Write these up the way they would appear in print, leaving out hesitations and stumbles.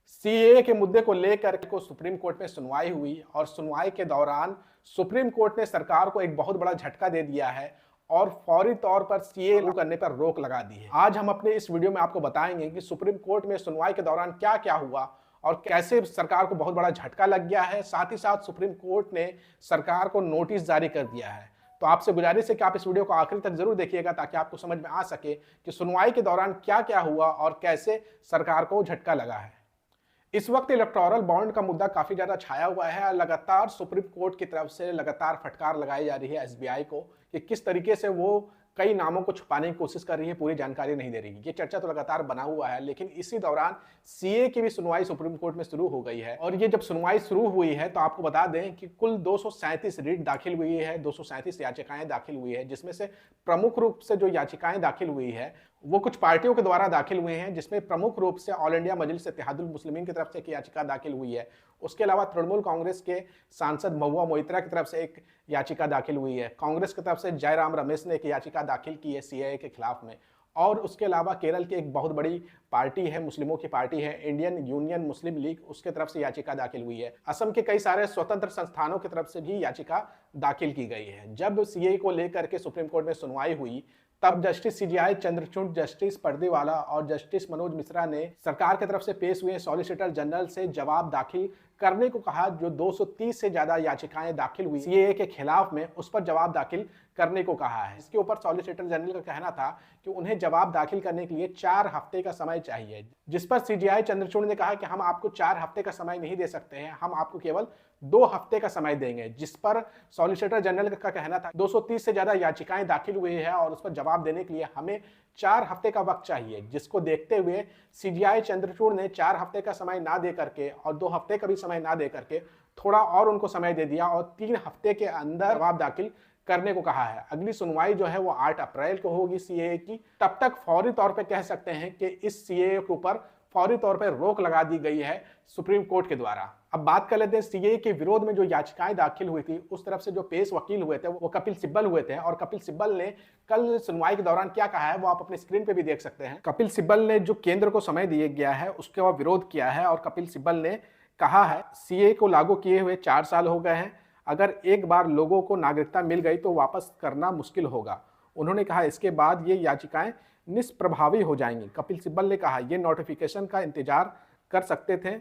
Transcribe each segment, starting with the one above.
CAA के मुद्दे को लेकर को सुप्रीम कोर्ट में सुनवाई हुई और सुनवाई के दौरान सुप्रीम कोर्ट ने सरकार को एक बहुत बड़ा झटका दे दिया है और फौरी तौर पर सीएए लागू करने पर रोक लगा दी है। आज हम अपने इस वीडियो में आपको बताएंगे कि सुप्रीम कोर्ट में सुनवाई के दौरान क्या क्या हुआ और कैसे सरकार को बहुत बड़ा झटका लग गया है। साथ ही साथ सुप्रीम कोर्ट ने सरकार को नोटिस जारी कर दिया है। तो आपसे गुजारिश है कि आप इस वीडियो को आखिर तक जरूर देखिएगा ताकि आपको समझ में आ सके कि सुनवाई के दौरान क्या क्या हुआ और कैसे सरकार को झटका लगा है। इस वक्त इलेक्टोरल बॉन्ड का मुद्दा काफी ज्यादा छाया हुआ है। लगातार सुप्रीम कोर्ट की तरफ से लगातार फटकार लगाई जा रही है एसबीआई को कि किस तरीके से वो कई नामों को छुपाने की कोशिश कर रही है, पूरी जानकारी नहीं दे रही। ये चर्चा तो लगातार बना हुआ है, लेकिन इसी दौरान सीए की भी सुनवाई सुप्रीम कोर्ट में शुरू हो गई है। और ये जब सुनवाई शुरू हुई है तो आपको बता दें कि कुल 237 रिट दाखिल हुई है, 237 याचिकाएं दाखिल हुई है, जिसमें से प्रमुख रूप से जो याचिकाएं दाखिल हुई है वो कुछ पार्टियों के द्वारा दाखिल हुए हैं, जिसमें प्रमुख रूप से ऑल इंडिया मजलिस इत्तेहादुल मुस्लिमीन की तरफ से एक याचिका दाखिल हुई है। उसके अलावा तृणमूल कांग्रेस के सांसद महुआ मोइत्रा की तरफ से एक याचिका दाखिल हुई है। कांग्रेस की तरफ से जयराम रमेश ने एक याचिका दाखिल की है सीएए के खिलाफ में। और उसके अलावा केरल की एक बहुत बड़ी पार्टी है, मुस्लिमों की पार्टी है, इंडियन यूनियन मुस्लिम लीग, उसके तरफ से याचिका दाखिल हुई है। असम के कई सारे स्वतंत्र संस्थानों की तरफ से भी याचिका दाखिल की गई है। जब सीएए को लेकर के सुप्रीम कोर्ट में सुनवाई हुई तब justice CJI Chandrachud, justice Pardiwala और जस्टिस मनोज मिश्रा ने सरकार की तरफ से पेश हुए सॉलिसिटर जनरल से जवाब दाखिल करने को कहा। जो 230 से ज्यादा याचिकाएं दाखिल हुई सीएए के खिलाफ में, उस पर जवाब दाखिल करने को कहा है। इसके ऊपर सॉलिसिटर जनरल का कहना था कि उन्हें जवाब दाखिल करने के लिए 4 हफ्ते का समय चाहिए, जिस पर सीजेआई चंद्रचूड़ ने कहा कि हम आपको 4 हफ्ते का समय नहीं दे सकते हैं, हम आपको केवल 2 हफ्ते का समय देंगे। जिस पर सॉलिसिटर जनरल का कहना था 230 से ज्यादा याचिकाएं दाखिल हुई है और उस पर जवाब देने के लिए हमें 4 हफ्ते का वक्त चाहिए, जिसको देखते हुए सीजेआई चंद्रचूड़ ने 4 हफ्ते का समय ना दे करके और 2 हफ्ते का भी समय ना दे करके थोड़ा और उनको समय दे दिया और 3 हफ्ते के अंदर जवाब दाखिल करने को कहा है। अगली सुनवाई जो है वो 8 अप्रैल को होगी सीएए की। तब तक फौरी तौर पे कह सकते हैं कि इस सीएए के ऊपर फौरी तौर पर रोक लगा दी गई है सुप्रीम कोर्ट के द्वारा। अब बात कर लेते हैं सीएए के विरोध में जो याचिकाएं दाखिल हुई थी, उस तरफ से जो पेश वकील हुए थे वो कपिल सिब्बल हुए थे। और कपिल सिब्बल ने कल सुनवाई के दौरान क्या कहा है वो आप अपने स्क्रीन पे भी देख सकते हैं। कपिल सिब्बल ने जो केंद्र को समय दिया गया है उसके बाद विरोध किया है और कपिल सिब्बल ने कहा है सीएए को लागू किए हुए 4 साल हो गए हैं, अगर एक बार लोगों को नागरिकता मिल गई तो वापस करना मुश्किल होगा। उन्होंने कहा इसके बाद ये याचिकाएं निष्प्रभावी हो जाएंगी। कपिल सिब्बल ने कहा ये नोटिफिकेशन का इंतजार कर सकते थे,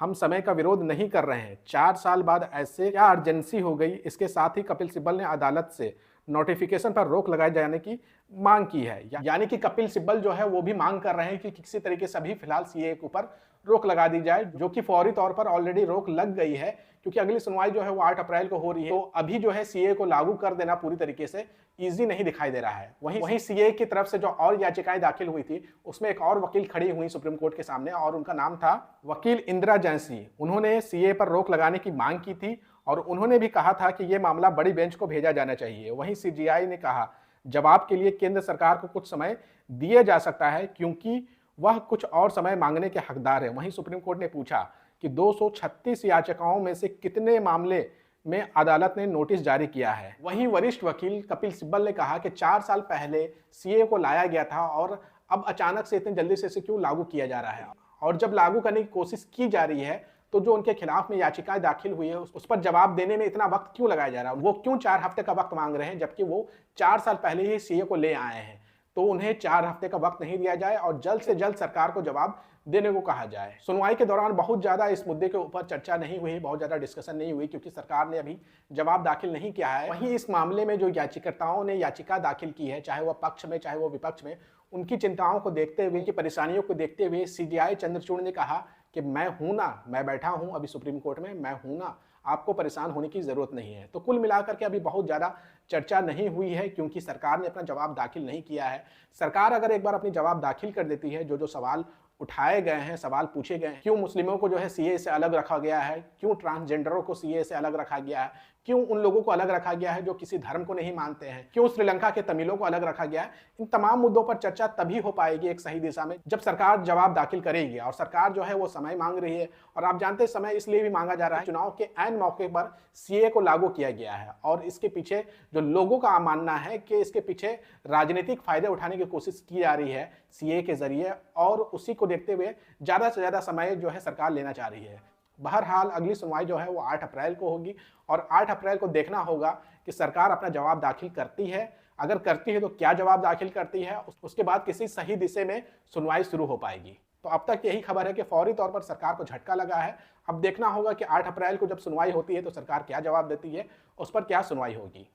हम समय का विरोध नहीं कर रहे हैं, 4 साल बाद ऐसे क्या अर्जेंसी हो गई। इसके साथ ही कपिल सिब्बल ने अदालत से नोटिफिकेशन पर रोक लगाए जाने की मांग की है। यानी कि कपिल सिब्बल जो है वो भी मांग कर रहे हैं कि किसी तरीके से भी फिलहाल सीए के ऊपर रोक लगा दी जाए, जो कि फौरी तौर पर ऑलरेडी रोक लग गई है क्योंकि अगली सुनवाई जो है वो 8 अप्रैल को हो रही है। तो अभी जो है सीए को लागू कर देना पूरी तरीके से इजी नहीं दिखाई दे रहा है। वहीं सीए की तरफ से जो और याचिकाएं दाखिल हुई थी उसमें एक और वकील खड़ी हुई सुप्रीम कोर्ट के सामने और उनका नाम था वकील इंदिरा जैसी। उन्होंने सीए पर रोक लगाने की मांग की थी और उन्होंने भी कहा था कि यह मामला बड़ी बेंच को भेजा जाना चाहिए। वहीं सीजेआई ने कहा जवाब के लिए केंद्र सरकार को कुछ समय दिया जा सकता है क्योंकि वह कुछ और समय मांगने के हकदार है। वहीं सुप्रीम कोर्ट ने पूछा कि 236 याचिकाओं में से कितने मामले में अदालत ने नोटिस जारी किया है। वहीं वरिष्ठ वकील कपिल सिब्बल ने कहा कि 4 साल पहले सीए को लाया गया था और अब अचानक से इतनी जल्दी से इसे क्यों लागू किया जा रहा है, और जब लागू करने की कोशिश की जा रही है तो जो उनके खिलाफ में याचिकाएं दाखिल हुई है उस पर जवाब देने में इतना वक्त क्यों लगाया जा रहा है। वो क्यों 4 हफ्ते का वक्त मांग रहे हैं जबकि वो 4 साल पहले ही सीए को ले आए हैं। तो उन्हें 4 हफ्ते का वक्त नहीं दिया जाए और जल्द से जल्द सरकार को जवाब देने को कहा जाए। सुनवाई के दौरान बहुत ज्यादा इस मुद्दे के ऊपर चर्चा नहीं हुई, बहुत ज्यादा डिस्कशन नहीं हुई क्योंकि सरकार ने अभी जवाब दाखिल नहीं किया है। वहीं इस मामले में जो याचिकाकर्ताओं ने याचिका दाखिल की है, चाहे वह पक्ष में चाहे वह विपक्ष में, उनकी चिंताओं को देखते हुए, उनकी परेशानियों को देखते हुए सीजेआई चंद्रचूड़ ने कहा कि मैं हूं ना, मैं बैठा हूं अभी सुप्रीम कोर्ट में, मैं हूं ना, आपको परेशान होने की जरूरत नहीं है। तो कुल मिलाकर के अभी बहुत ज्यादा चर्चा नहीं हुई है क्योंकि सरकार ने अपना जवाब दाखिल नहीं किया है। सरकार अगर एक बार अपनी जवाब दाखिल कर देती है, जो जो सवाल उठाए गए हैं, सवाल पूछे गए हैं, क्यों मुस्लिमों को जो है सीए से अलग रखा गया है, क्यों ट्रांसजेंडरों को सीए से अलग रखा गया है, क्यों उन लोगों को अलग रखा गया है जो किसी धर्म को नहीं मानते हैं, क्यों श्रीलंका के तमिलों को अलग रखा गया है। इन तमाम मुद्दों पर चर्चा तभी हो पाएगी एक सही दिशा में जब सरकार जवाब दाखिल करेगी, और सरकार जो है वो समय मांग रही है। और आप जानते हैं समय इसलिए भी मांगा जा रहा है, चुनाव के ऐन मौके पर सीए को लागू किया गया है और इसके पीछे जो लोगों का मानना है कि इसके पीछे राजनीतिक फायदे उठाने की कोशिश की जा रही है सीए के जरिए, और उसी को देखते हुए ज्यादा से ज्यादा समय जो है सरकार लेना चाह रही है। बहरहाल अगली सुनवाई जो है वो 8 अप्रैल को होगी और 8 अप्रैल को देखना होगा कि सरकार अपना जवाब दाखिल करती है। अगर करती है तो क्या जवाब दाखिल करती है, उसके बाद किसी सही दिशा में सुनवाई शुरू हो पाएगी। तो अब तक यही खबर है कि फौरी तौर पर सरकार को झटका लगा है। अब देखना होगा कि 8 अप्रैल को जब सुनवाई होती है तो सरकार क्या जवाब देती है, उस पर क्या सुनवाई होगी।